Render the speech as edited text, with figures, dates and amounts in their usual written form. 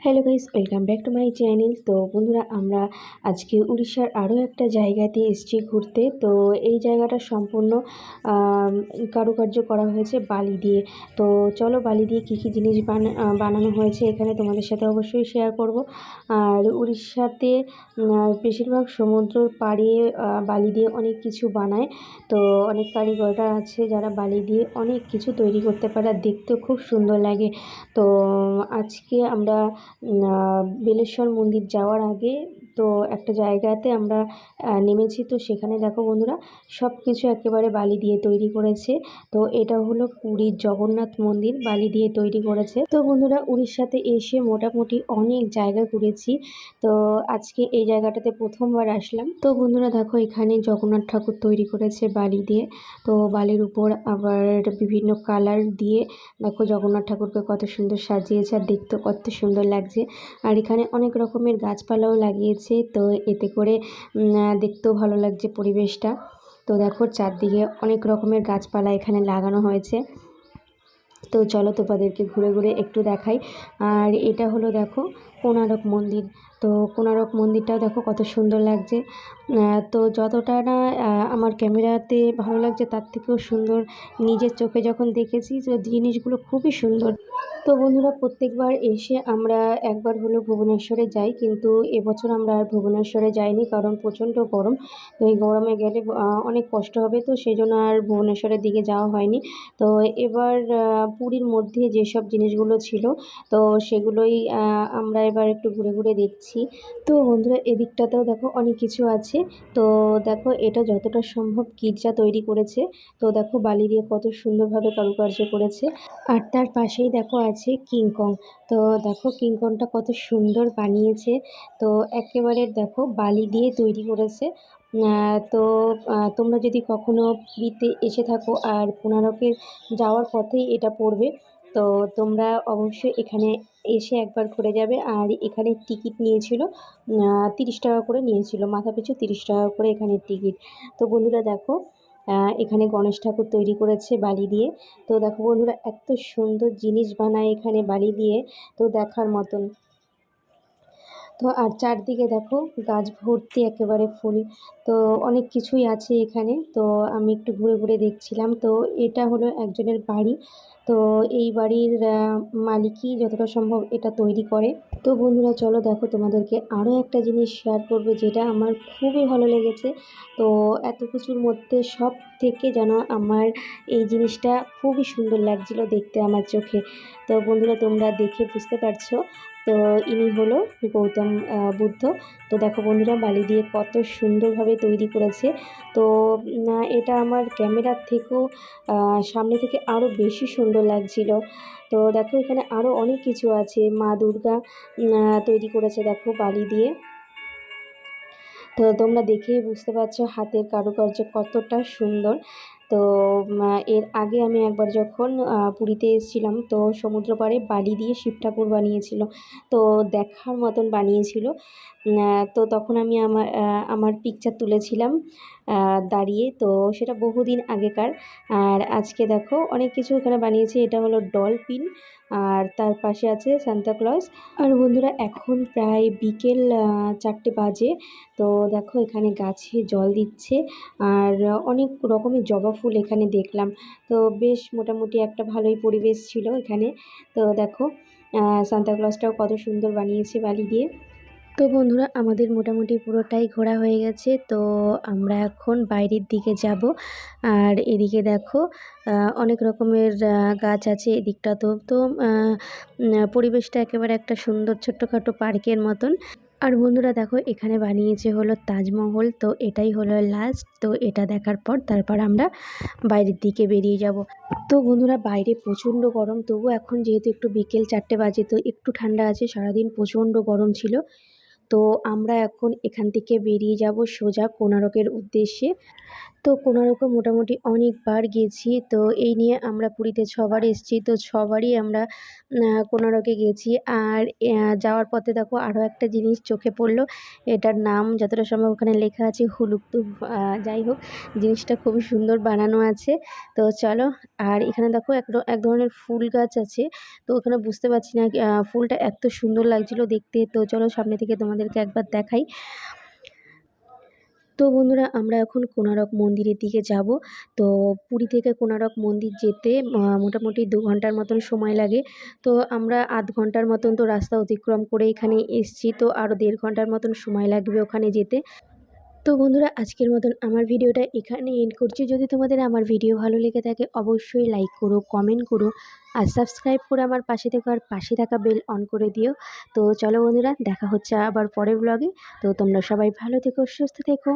Hello guys, welcome back to my channel. তো বন্ধুরা, আমরা আজকে উড়িষ্যার আরও একটা জায়গাতে এসেছি ঘুরতে। তো এই জায়গাটা সম্পূর্ণ কারুকার্য করা হয়েছে বালি দিয়ে। তো চলো, বালি দিয়ে কী কী জিনিস বানানো হয়েছে এখানে তোমাদের সাথে অবশ্যই শেয়ার করব। আর উড়িষ্যাতে বেশিরভাগ সমুদ্রের পাড়ে বালি দিয়ে অনেক কিছু বানায়। তো অনেক কারিগররা আছে যারা বালি দিয়ে অনেক কিছু তৈরি করতে পারে, আর দেখতেও খুব সুন্দর লাগে। তো আজকে আমরা বেলেশ্বর মন্দির যাওয়ার আগে তো একটা জায়গাতে আমরা নেমেছি। তো সেখানে দেখো বন্ধুরা, সব কিছু একেবারে বালি দিয়ে তৈরি করেছে। তো এটা হলো পুরীর জগন্নাথ মন্দির, বালি দিয়ে তৈরি করেছে। তো বন্ধুরা, উড়িষ্যাতে এসে মোটামুটি অনেক জায়গা ঘুরেছি। তো আজকে এই জায়গাটাতে প্রথমবার আসলাম। তো বন্ধুরা দেখো, এখানে জগন্নাথ ঠাকুর তৈরি করেছে বালি দিয়ে। তো বালির উপর আবার বিভিন্ন কালার দিয়ে দেখো জগন্নাথ ঠাকুরকে কত সুন্দর সাজিয়েছে, আর দেখতেও কত সুন্দর লাগছে। আর এখানে অনেক রকমের গাছপালাও লাগিয়েছে, তো এতে করে দেখতেও ভালো লাগছে পরিবেশটা। তো দেখো চারদিকে অনেক রকমের গাছপালা এখানে লাগানো হয়েছে। তো চলো তোমাদেরকে ঘুরে ঘুরে একটু দেখাই। আর এটা হলো দেখো কোণারক মন্দির। তো কোণারক মন্দিরটাও দেখো কত সুন্দর লাগছে। তো যতটা না আমার ক্যামেরাতে ভালো লাগছে, তার থেকেও সুন্দর নিজের চোখে যখন দেখেছি, তো জিনিসগুলো খুবই সুন্দর। তো বন্ধুরা, প্রত্যেকবার এসে আমরা একবার হলো ভুবনেশ্বরে যাই, কিন্তু এবছর আমরা আর ভুবনেশ্বরে যাইনি, কারণ প্রচণ্ড গরম। তো এই গরমে গেলে অনেক কষ্ট হবে, তো সেই জন্য আর ভুবনেশ্বরের দিকে যাওয়া হয়নি। তো এবার পুরীর মধ্যে যেসব জিনিসগুলো ছিল, তো সেগুলোই আমরা এবার একটু ঘুরে ঘুরে দেখছি। তো বন্ধুরা, এদিকটাতেও দেখো অনেক কিছু আছে। তো দেখো, এটা যতটা সম্ভব গির্জা তৈরি করেছে। তো দেখো বালি দিয়ে কত সুন্দরভাবে কারুকার্য করেছে। আর তার পাশেই দেখো আছে কিংকং। তো দেখো কিংকংটা কত সুন্দর বানিয়েছে। তো একেবারে দেখো বালি দিয়ে তৈরি করেছে। তো তোমরা যদি কখনো পুরীতে এসে থাকো আর কোণারকের যাওয়ার পথেই এটা পড়বে, তো তোমরা অবশ্যই এখানে এসে একবার ঘুরে যাবে। আর এখানে টিকিট নিয়েছিল 30 টাকা করে নিয়েছিল, মাথা পিছু 30 টাকা করে এখানে টিকিট। তো বন্ধুরা দেখো, এখানে গণেশ ঠাকুর তৈরি করেছে বালি দিয়ে। তো দেখো বন্ধুরা, এত সুন্দর জিনিস বানায় এখানে বালি দিয়ে, তো দেখার মতন। তো আর চারদিকে দেখো গাছ ভর্তি একেবারে ফুল। তো অনেক কিছুই আছে এখানে। তো আমি একটু ঘুরে ঘুরে দেখছিলাম। তো এটা হলো একজনের বাড়ি। তো এই বাড়ির মালিকই যতটা সম্ভব এটা তৈরি করে। তো বন্ধুরা চলো, দেখো তোমাদেরকে আরও একটা জিনিস শেয়ার করবো, যেটা আমার খুবই ভালো লেগেছে। তো এত কিছুর মধ্যে সব থেকে যেন আমার এই জিনিসটা খুবই সুন্দর লাগছিল দেখতে আমার চোখে। তো বন্ধুরা, তোমরা দেখে বুঝতে পারছো। তো ইনি হলো গৌতম বুদ্ধ। তো দেখো বন্ধুরা, বালি দিয়ে কত সুন্দরভাবে তৈরি করেছে। তো এটা আমার ক্যামেরার থেকেও সামনে থেকে আরও বেশি সুন্দর লাগছিল। তো দেখো, এখানে আরও অনেক কিছু আছে। মা দুর্গা তৈরি করেছে দেখো বালি দিয়ে। তো তোমরা দেখেই বুঝতে পারছো হাতের কারুকার্য কতটা সুন্দর। তো এর আগে আমি একবার যখন পুরীতে এসেছিলাম, তো সমুদ্র পাড়ে বালি দিয়ে শিব ঠাকুর বানিয়েছিল। তো দেখার মতন বানিয়েছিল। তো তখন আমি আমার পিকচার তুলেছিলাম দাঁড়িয়ে। তো সেটা বহুদিন আগেকার। আর আজকে দেখো অনেক কিছু এখানে বানিয়েছে। এটা হলো ডলফিন, আর তার পাশে আছে সান্তাক্লজ। আর বন্ধুরা, এখন প্রায় বিকেল 4টে বাজে। তো দেখো এখানে গাছে জল দিচ্ছে, আর অনেক রকমের জবা ফুল এখানে দেখলাম। তো বেশ মোটামুটি একটা ভালোই পরিবেশ ছিল এখানে। তো দেখো সান্তাক্লজটাও কত সুন্দর বানিয়েছে বালি দিয়ে। তো বন্ধুরা, আমাদের মোটামুটি পুরোটাই ঘোরা হয়ে গেছে। তো আমরা এখন বাইরের দিকে যাব। আর এদিকে দেখো অনেক রকমের গাছ আছে এদিকটা। তো তো পরিবেশটা একেবারে একটা সুন্দর ছোট্টখাটো পার্কের মতন। আর বন্ধুরা দেখো, এখানে বানিয়েছে হলো তাজমহল। তো এটাই হলো লাস্ট। তো এটা দেখার পর তারপর আমরা বাইরের দিকে বেরিয়ে যাব। তো বন্ধুরা, বাইরে প্রচণ্ড গরম, তবু এখন যেহেতু একটু বিকেল 4টে বাজে, তো একটু ঠান্ডা আছে। সারাদিন প্রচণ্ড গরম ছিল। তো আমরা এখন এখান থেকে বেরিয়ে যাব সোজা কোণারকের উদ্দেশ্যে। তো কোনারকে মোটামুটি অনেকবার গেছি। তো এই নিয়ে আমরা পুরীতে ৬ বার এসেছি। তো ৬ বারই আমরা কোনারকে গেছি। আর যাওয়ার পথে দেখো আরও একটা জিনিস চোখে পড়লো। এটার নাম যতটা সম্ভব ওখানে লেখা আছে হুলুক। যাই হোক, জিনিসটা খুবই সুন্দর বানানো আছে। তো চলো। আর এখানে দেখো এক ধরনের ফুল গাছ আছে। তো ওখানে বুঝতে পারছি না ফুলটা এত সুন্দর লাগছিল দেখতে। তো চলো সামনে থেকে তোমাদেরকে একবার দেখাই। তো বন্ধুরা, আমরা এখন কোণারক মন্দিরের দিকে যাব। তো পুরী থেকে কোণারক মন্দির যেতে মোটামুটি ২ ঘন্টার মতন সময় লাগে। তো আমরা আধ ঘন্টার মতন তো রাস্তা অতিক্রম করে এখানে এসছি। তো আরও ১.৫ ঘন্টার মতন সময় লাগবে ওখানে যেতে। তো বন্ধুরা, আজকের মতন আমার ভিডিওটা এখানে এন্ড করছি। যদি তোমাদের আমার ভিডিও ভালো লেগে থাকে অবশ্যই লাইক করো, কমেন্ট করো আর সাবস্ক্রাইব করে আমার পাশে থেকো আর পাশে থাকা বেল অন করে দিও। তো চলো বন্ধুরা, দেখা হচ্ছে আবার পরের ব্লগে। তো তোমরা সবাই ভালো থেকো, সুস্থ থেকো।